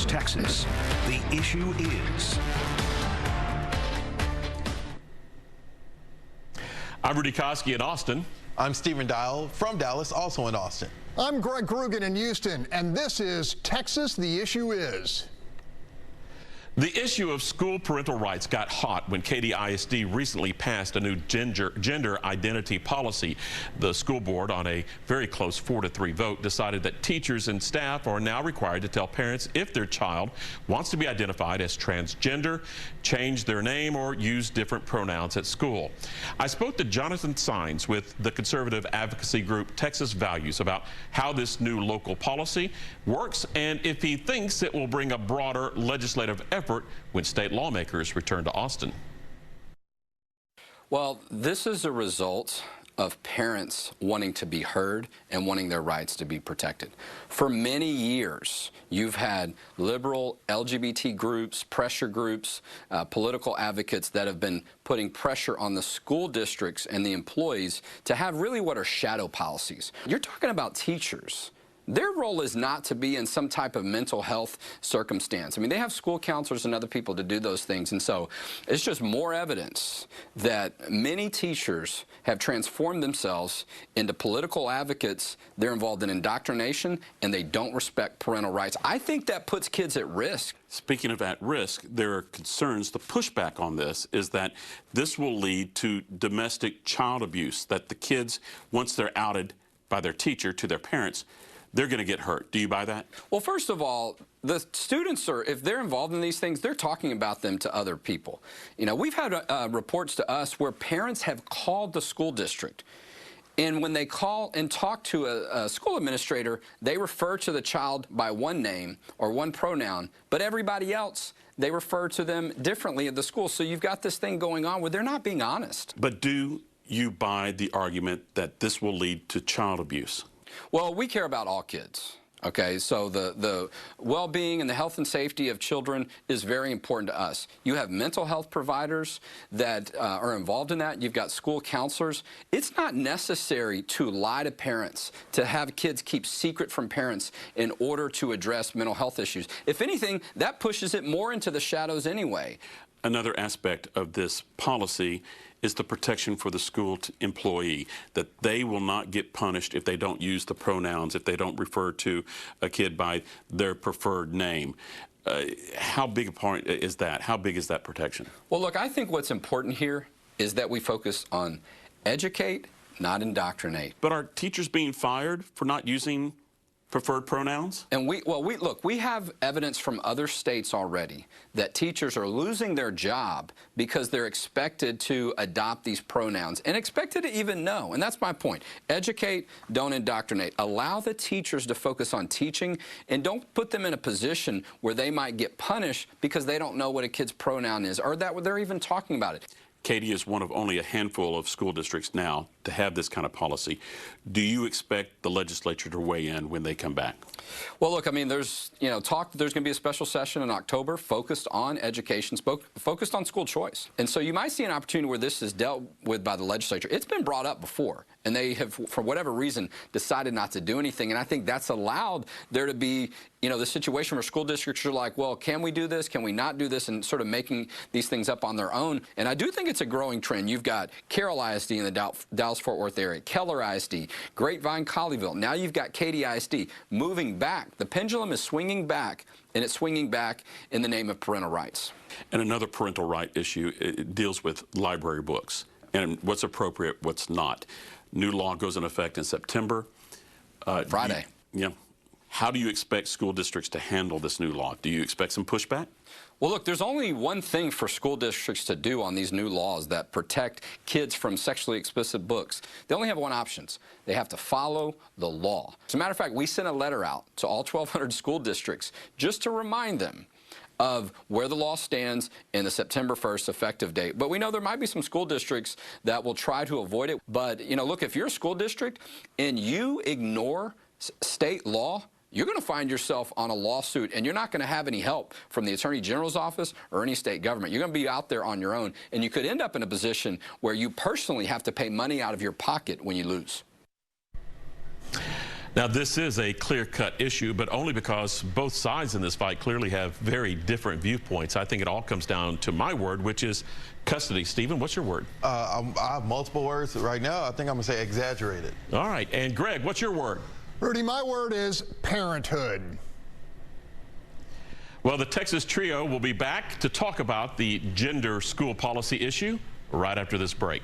Texas. The issue is... I'm Rudy Koski in Austin. I'm Stephen Dial from Dallas, also in Austin. I'm Greg Krugen in Houston, and this is Texas, the issue is. The issue of school parental rights got hot when Katy ISD recently passed a new gender identity policy. The school board, on a very close 4-3 vote, decided that teachers and staff are now required to tell parents if their child wants to be identified as transgender, change their name, or use different pronouns at school. I spoke to Jonathan Sines with the conservative advocacy group Texas Values about how this new local policy works and if he thinks it will bring a broader legislative effort when state lawmakers return to Austin. Well, this is a result of parents wanting to be heard and wanting their rights to be protected. For many years, you've had liberal LGBT groups, pressure groups, political advocates that have been putting pressure on the school districts and the employees to have really what are shadow policies. You're talking about teachers. Their role is not to be in some type of mental health circumstance. I mean, they have school counselors and other people to do those things. And so it's just more evidence that many teachers have transformed themselves into political advocates. They're involved in indoctrination, and they don't respect parental rights. I think that puts kids at risk. Speaking of at risk, there are concerns. The pushback on this is that this will lead to domestic child abuse, that the kids, once they're outed by their teacher to their parents, they're going to get hurt. Do you buy that? Well, first of all, the students are, if they're involved in these things, they're talking about them to other people. You know, we've had reports to us where parents have called the school district, and when they call and talk to a school administrator, they refer to the child by one name or one pronoun, but everybody else, they refer to them differently at the school. So you've got this thing going on where they're not being honest. But do you buy the argument that this will lead to child abuse? Well, we care about all kids. Okay, so the well-being and the health and safety of children is very important to us. You have mental health providers that are involved in that. You've got school counselors. It's not necessary to lie to parents, to have kids keep secret from parents in order to address mental health issues. If anything, that pushes it more into the shadows anyway. Another aspect of this policy is the protection for the school employee, that they will not get punished if they don't use the pronouns, if they don't refer to a kid by their preferred name. How big a part is that? How big is that protection? Well, look, I think what's important here is that we focus on educate, not indoctrinate. But are teachers being fired for not using preferred pronouns? And we have evidence from other states already that teachers are losing their job because they're expected to adopt these pronouns and expected to even know. And that's my point. Educate, don't indoctrinate. Allow the teachers to focus on teaching, and don't put them in a position where they might get punished because they don't know what a kid's pronoun is or that they're even talking about it. Katy is one of only a handful of school districts now to have this kind of policy. Do you expect the legislature to weigh in when they come back? Well, look, I mean, there's talk that there's going to be a special session in October focused on education, focused on school choice. And so you might see an opportunity where this is dealt with by the legislature. It's been brought up before, and they have, for whatever reason, decided not to do anything. And I think that's allowed there to be, the situation where school districts are like, well, can we do this? Can we not do this? And sort of making these things up on their own. And I do think it's a growing trend. You've got Carroll ISD in the Dallas-Fort Worth area, Keller ISD, Grapevine, Colleyville. Now you've got Katy ISD moving back. The pendulum is swinging back, and it's swinging back in the name of parental rights. And another parental right issue, it deals with library books and what's appropriate, what's not. New law goes in effect in September. Friday. How do you expect school districts to handle this new law? Do you expect some pushback? Well, look, there's only one thing for school districts to do on these new laws that protect kids from sexually explicit books. They only have one option. They have to follow the law. As a matter of fact, we sent a letter out to all 1,200 school districts just to remind them of where the law stands in the September 1st effective date. But we know there might be some school districts that will try to avoid it. But, look, if you're a school district and you ignore state law, you're going to find yourself on a lawsuit, and you're not going to have any help from the Attorney General's office or any state government. You're going to be out there on your own, and you could end up in a position where you personally have to pay money out of your pocket when you lose. Now, this is a clear-cut issue, but only because both sides in this fight clearly have very different viewpoints. I think it all comes down to my word, which is custody. Stephen, what's your word? I have multiple words right now. I think I'm going to say exaggerated. All right. And Greg, what's your word? Rudy, my word is parenthood. Well, the Texas Trio will be back to talk about the gender school policy issue right after this break.